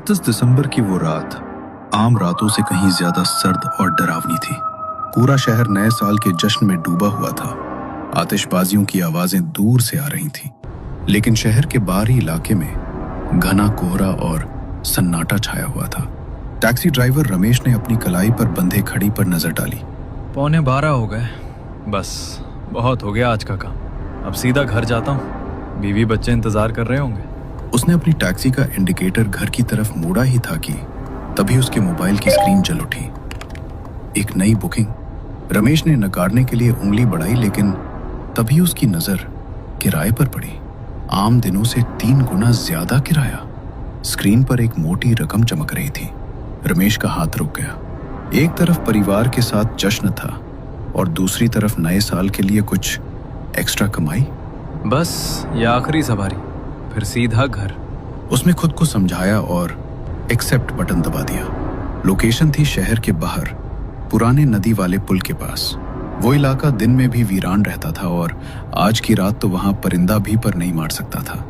31 दिसंबर की वो रात आम रातों से कहीं ज्यादा सर्द और डरावनी थी। पूरा शहर नए साल के जश्न में डूबा हुआ था। आतिशबाजियों की आवाजें दूर से आ रही थीं, लेकिन शहर के बाहरी इलाके में घना कोहरा और सन्नाटा छाया हुआ था। टैक्सी ड्राइवर रमेश ने अपनी कलाई पर बंधे घड़ी पर नजर डाली। 11:15 हो गए। बस बहुत हो गया आज का काम। अब सीधा घर जाता हूँ। बीवी बच्चे इंतजार कर रहे होंगे। उसने अपनी टैक्सी का इंडिकेटर घर की तरफ मोड़ा ही था कि तभी उसके मोबाइल की स्क्रीन जल उठी। एक नई बुकिंग। रमेश ने नकारने के लिए उंगली बढ़ाई, लेकिन तभी उसकी नजर किराए पर पड़ी। आम दिनों से 3 गुना ज्यादा किराया। स्क्रीन पर एक मोटी रकम चमक रही थी। रमेश का हाथ रुक गया। एक तरफ परिवार के साथ जश्न था और दूसरी तरफ नए साल के लिए कुछ एक्स्ट्रा कमाई। बस ये आखिरी सवारी, फिर सीधा घर। उसने खुद को समझाया और एक्सेप्ट बटन दबा दिया। लोकेशन थी शहर के बाहर, पुराने नदी वाले पुल के पास। वो इलाका दिन में भी वीरान रहता था और आज की रात तो वहां परिंदा भी पर नहीं मार सकता था।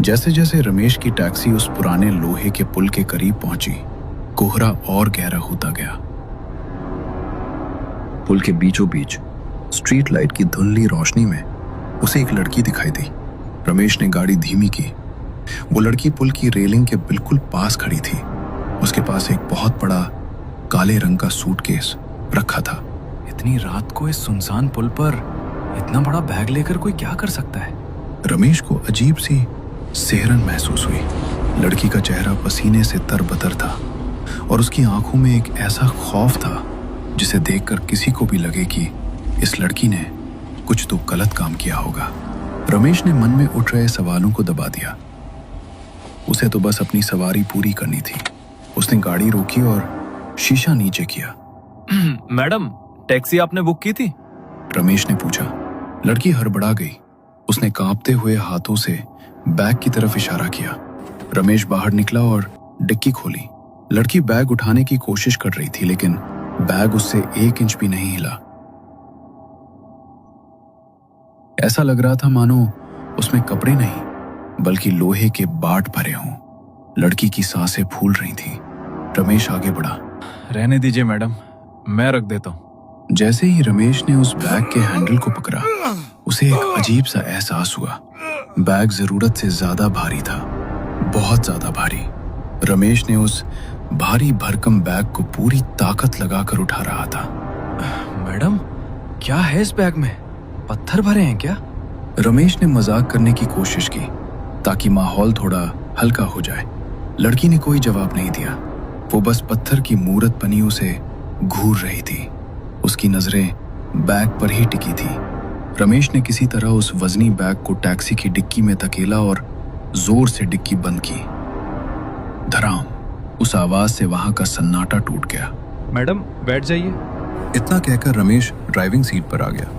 जैसे जैसे रमेश की टैक्सी उस पुराने लोहे के पुल के करीब पहुंची, कोहरा और गहरा होता गया। पुल के बीचों बीच स्ट्रीट लाइट की धुंधली रोशनी में उसे एक लड़की दिखाई दी। रमेश ने गाड़ी धीमी की। वो लड़की पुल की रेलिंग के बिल्कुल पास खड़ी थी। उसके पास एक बहुत बड़ा काले रंग का सूटकेस रखा था। इतनी रात को इस सुनसान पुल पर इतना बड़ा बैग लेकर कोई क्या कर सकता है? रमेश को अजीब सी सिहरन महसूस हुई। लड़की का चेहरा पसीने से तरबतर था और उसकी आंखों में एक ऐसा खौफ था जिसे देखकर किसी को भी लगे कि इस लड़की ने कुछ तो गलत काम किया होगा। रमेश ने मन में उठ रहे सवालों को दबा दिया। उसे तो बस अपनी सवारी पूरी करनी थी। उसने गाड़ी रोकी और शीशा नीचे किया। मैडम, टैक्सी आपने बुक की थी? रमेश ने पूछा। लड़की हड़बड़ा गई। उसने कांपते हुए हाथों से बैग की तरफ इशारा किया। रमेश बाहर निकला और डिक्की खोली। लड़की बैग उठाने की कोशिश कर रही थी, लेकिन बैग उससे 1 इंच भी नहीं हिला। ऐसा लग रहा था मानो उसमें कपड़े नहीं बल्कि लोहे के बाट भरे हों। लड़की की सांसें फूल रही थीं। रमेश आगे बढ़ा। रहने दीजिए मैडम, मैं रख देता हूँ। जैसे ही रमेश ने उस बैग के हैंडल को पकड़ा, उसे एक अजीब सा एहसास हुआ। बैग जरूरत से ज्यादा भारी था, बहुत ज्यादा भारी। रमेश ने उस भारी भरकम बैग को पूरी ताकत लगाकर उठा रहा था। मैडम, क्या है इस बैग में? पत्थर भरे हैं क्या? रमेश ने मजाक करने की कोशिश की ताकि माहौल थोड़ा हल्का हो जाए। लड़की ने कोई जवाब नहीं दिया। वो बस पत्थर की मूरत बनी उसे घूर रही थी। उसकी नजरें बैग पर ही टिकी थी। रमेश ने किसी तरह उस वजनी बैग को टैक्सी की डिक्की में धकेला और जोर से डिक्की बंद की। धड़ाम, उस आवाज से वहां का सन्नाटा टूट गया। मैडम, बैठ जाइए। इतना कहकर रमेश ड्राइविंग सीट पर आ गया।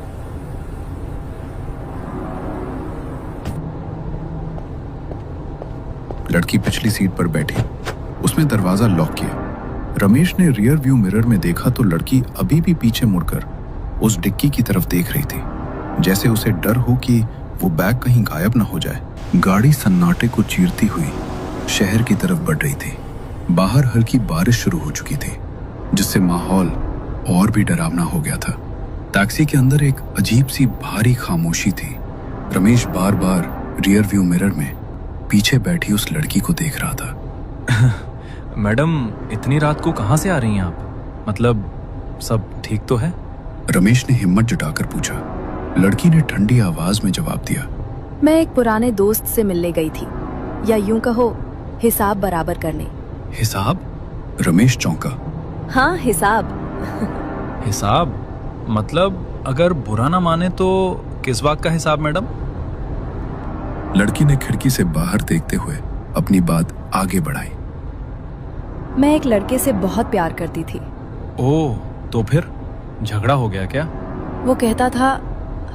लड़की पिछली सीट पर बैठी। उसने दरवाजा लॉक किया। रमेश ने रियर व्यू मिरर में देखा तो लड़की अभी भी पीछे मुड़कर उस डिक्की की तरफ देख रही थी, जैसे उसे डर हो कि वो बैग कहीं गायब न हो जाए। गाड़ी सन्नाटे को चीरती हुई शहर की तरफ बढ़ रही थी। बाहर हल्की बारिश शुरू हो चुकी थी, जिससे माहौल और भी डरावना हो गया था। टैक्सी के अंदर एक अजीब सी भारी खामोशी थी। रमेश बार बार रियर व्यू मिरर में पीछे बैठी उस लड़की को देख रहा था। मैडम, इतनी रात को कहाँ से आ रही हैं आप? मतलब सब ठीक तो है? रमेश ने हिम्मत जुटाकर पूछा। लड़की ने ठंडी आवाज में जवाब दिया। मैं एक पुराने दोस्त से मिलने गई थी, या यूं कहो हिसाब बराबर करने। हिसाब? रमेश चौंका। हाँ, हिसाब। हिसाब? मतलब अगर बुरा ना माने तो किस बात का हिसाब मैडम? लड़की ने खिड़की से बाहर देखते हुए अपनी बात आगे बढ़ाई। मैं एक लड़के से बहुत प्यार करती थी। ओह, तो फिर झगड़ा हो गया क्या? वो कहता था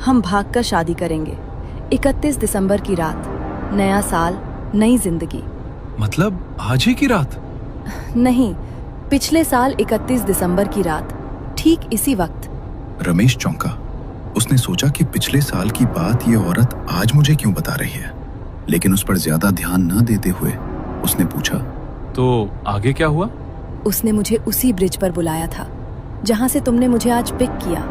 हम भागकर शादी करेंगे। 31 दिसंबर की रात, नया साल, नई जिंदगी। मतलब आज ही की रात? नहीं, पिछले साल 31 दिसंबर की रात, ठीक इसी वक्त। रमेश चौंका। उसने उसने सोचा कि पिछले साल की बात ये औरत आज मुझे क्यों बता रही है, लेकिन उस पर ज्यादा ध्यान न देते हुए उसने पूछा, तो आगे क्या हुआ? उसने मुझे उसी ब्रिज पर बुलाया था जहां से तुमने मुझे आज पिक किया।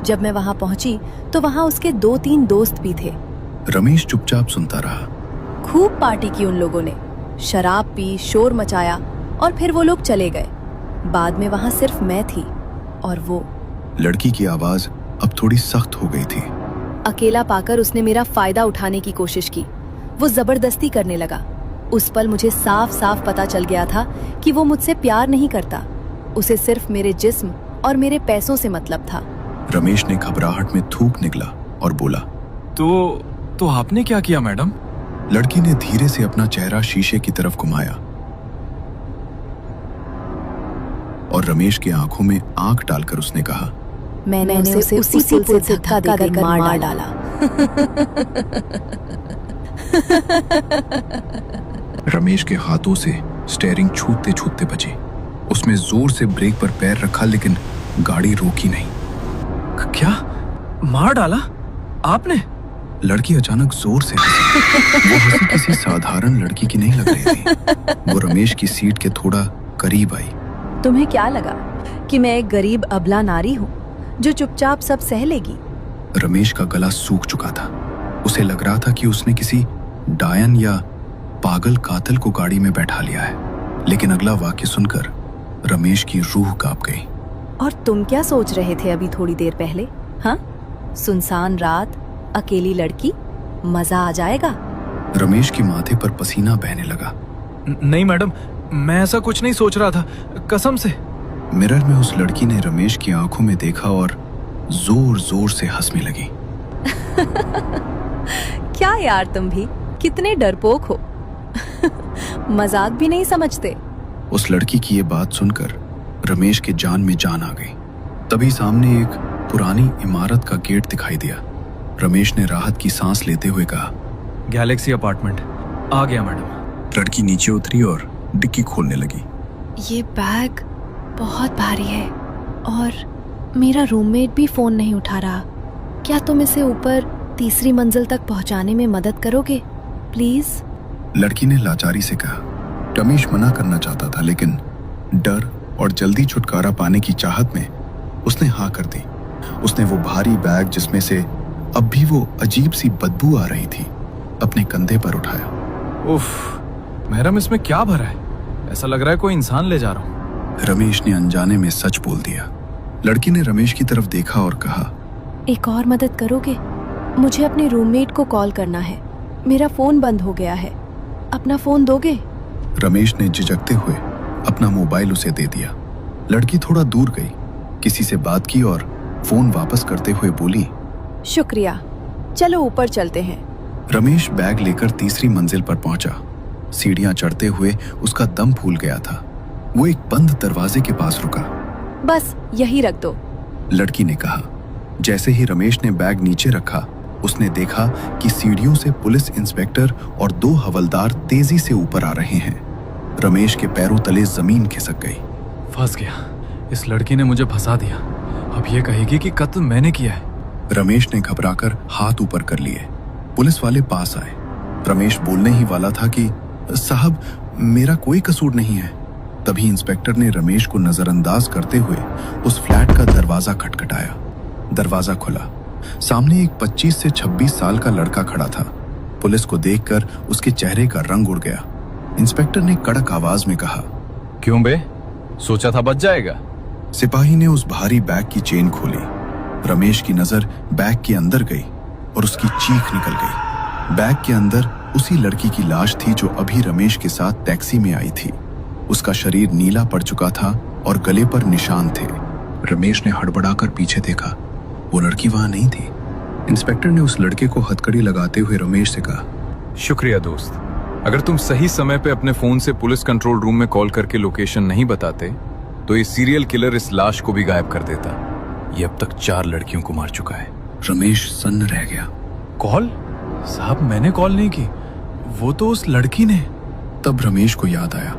जब मैं वहां पहुंची तो वहां उसके 2-3 दोस्त भी थे। रमेश चुपचाप सुनता रहा। खूब पार्टी की उन लोगों ने, शराब पी, शोर मचाया और फिर वो लोग चले गए। बाद में वहां सिर्फ मैं थी और वो। लड़की की आवाज अब थोड़ी सख्त हो गई थी। अकेला पाकर उसने मेरा फायदा उठाने की कोशिश की। वो जबरदस्ती करने लगा। उस पल मुझे साफ साफ पता चल गया था कि वो मुझसे प्यार नहीं करता। उसे सिर्फ मेरे जिस्म और मेरे पैसों से मतलब था। रमेश ने घबराहट में थूक निकला और बोला, तो आपने क्या किया मैडम? लड़की ने धीरे से अपना चेहरा शीशे की तरफ घुमाया और रमेश की आंखों में आंख डालकर उसने कहा, मैंने उसे उसी पुल से धक्का देकर मार डाला। रमेश के हाथों से स्टीयरिंग छूटते छूटते बची। उसने जोर से ब्रेक पर पैर रखा लेकिन गाड़ी रोकी नहीं। क्या मार डाला आपने? लड़की अचानक जोर से हंसी। वो हंसी किसी साधारण लड़की की नहीं लग रही थी। वो रमेश की सीट के थोड़ा करीब आई। तुम्हें क्या लगा कि मैं एक गरीब अबला नारी हूँ जो चुपचाप सब सह लेगी? रमेश का गला सूख चुका था। उसे लग रहा था कि उसने किसी डायन या पागल कातिल को गाड़ी में बैठा लिया है। लेकिन अगला वाक्य सुनकर रमेश की रूह कांप गई। और तुम क्या सोच रहे थे अभी थोड़ी देर पहले? हाँ, सुनसान रात, अकेली लड़की, मजा आ जाएगा। रमेश के माथे पर पसीना बहने लगा। नहीं मैडम, मैं ऐसा कुछ नहीं सोच रहा था, कसम से। मिरर में उस लड़की ने रमेश की आंखों में देखा और जोर जोर से हंसने लगी। क्या यार, तुम भी कितने डरपोक हो। मजाक भी नहीं समझते। उस लड़की की ये बात सुनकर रमेश के जान में जान आ गई। तभी सामने एक पुरानी इमारत का गेट दिखाई दिया। रमेश ने राहत की सांस लेते हुए कहा, गैलेक्सी अपार्टमेंट आ गया मैडम। लड़की नीचे उतरी और डिक्की खोलने लगी। ये बैग बहुत भारी है और मेरा रूममेट भी फोन नहीं उठा रहा। क्या तुम इसे ऊपर 3री मंजिल तक पहुंचाने में मदद करोगे प्लीज? लड़की ने लाचारी से कहा। रमेश मना करना चाहता था लेकिन डर और जल्दी छुटकारा पाने की चाहत में उसने हाँ कर दी। उसने वो भारी बैग जिसमें से अब भी वो अजीब सी बदबू आ रही थी अपने कंधे पर उठाया। उफ, मैडम इसमें क्या भरा है? ऐसा लग रहा है कोई इंसान ले जा रहा हूँ। रमेश ने अनजाने में सच बोल दिया। लड़की ने रमेश की तरफ देखा और कहा, एक और मदद करोगे? मुझे अपने रूममेट को कॉल करना है। मेरा फोन बंद हो गया है। अपना फोन दोगे? रमेश ने झिझकते हुए अपना मोबाइल उसे दे दिया। लड़की थोड़ा दूर गई, किसी से बात की और फोन वापस करते हुए बोली, शुक्रिया, चलो ऊपर चलते हैं। रमेश बैग लेकर 3री मंजिल पर पहुंचा। सीढ़ियां चढ़ते हुए उसका दम फूल गया था। वो एक बंद दरवाजे के पास रुका। बस यही रख दो, लड़की ने कहा। जैसे ही रमेश ने बैग नीचे रखा, उसने देखा कि सीढ़ियों से पुलिस इंस्पेक्टर और 2 हवलदार तेजी से ऊपर आ रहे हैं। रमेश के पैरों तले जमीन खिसक गई। फंस गया, इस लड़की ने मुझे फंसा दिया। अब ये कहेगी कि कत्ल मैंने किया है। रमेश ने घबराकर हाथ ऊपर कर लिए। पुलिस वाले पास आए। रमेश बोलने ही वाला था कि साहब, मेरा कोई कसूर नहीं है। तभी इंस्पेक्टर ने रमेश को नजरअंदाज करते हुए उस फ्लैट का दरवाजा खटखटाया। दरवाजा खुला। सामने एक 25 से 26 साल का लड़का खड़ा था। पुलिस को देखकर उसके चेहरे का रंग उड़ गया। इंस्पेक्टर ने कड़क आवाज में कहा, क्यों बे, सोचा था बच जाएगा? सिपाही ने उस भारी बैग की चेन खोली। रमेश की नजर बैग के अंदर गई और उसकी चीख निकल गई। बैग के अंदर उसी लड़की की लाश थी जो अभी रमेश के साथ टैक्सी में आई थी। उसका शरीर नीला पड़ चुका था और गले पर निशान थे। रमेश ने हड़बड़ाकर पीछे देखा। वो लड़की वहां नहीं थी। इंस्पेक्टर ने उस लड़के को हथकड़ी लगाते हुए रमेश से कहा, शुक्रिया दोस्त, अगर तुम सही समय पे अपने फोन से पुलिस कंट्रोल रूम में कॉल करके लोकेशन नहीं बताते तो ये सीरियल किलर इस लाश को भी गायब कर देता। ये अब तक 4 लड़कियों को मार चुका है। रमेश सन्न रह गया। कॉल? साहब, मैंने कॉल नहीं की, वो तो उस लड़की ने। तब रमेश को याद आया,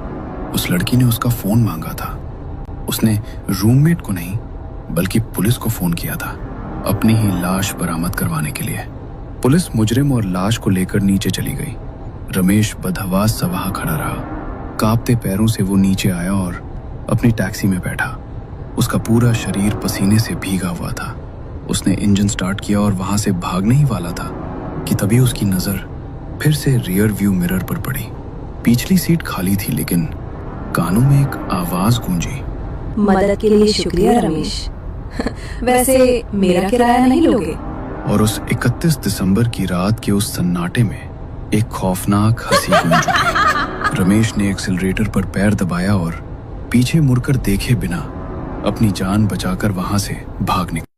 उस लड़की ने उसका फोन मांगा था। उसने रूममेट को नहीं बल्कि पुलिस को फोन किया था। अपनी ही लाश बरामद करवाने के लिए। पुलिस मुजरिम और लाश को लेकर नीचे चली गई। रमेश बदहवास सा वहां खड़ा रहा। कांपते पैरों से वो नीचे आया और अपनी टैक्सी में बैठा। उसका पूरा शरीर पसीने से भीगा हुआ था। उसने इंजन स्टार्ट किया और वहां से भागने ही वाला था कि तभी उसकी नजर फिर से रियर व्यू मिरर पर पड़ी। पिछली सीट खाली थी, लेकिन कानों में एक आवाज गूंजी। मदद के लिए शुक्रिया रमेश। वैसे मेरा किराया नहीं लोगे? और उस 31 दिसंबर की रात के उस सन्नाटे में एक खौफनाक हंसी गूंज उठी। रमेश ने एक्सीलरेटर पर पैर दबाया और पीछे मुड़कर देखे बिना अपनी जान बचाकर वहां से भाग निकला।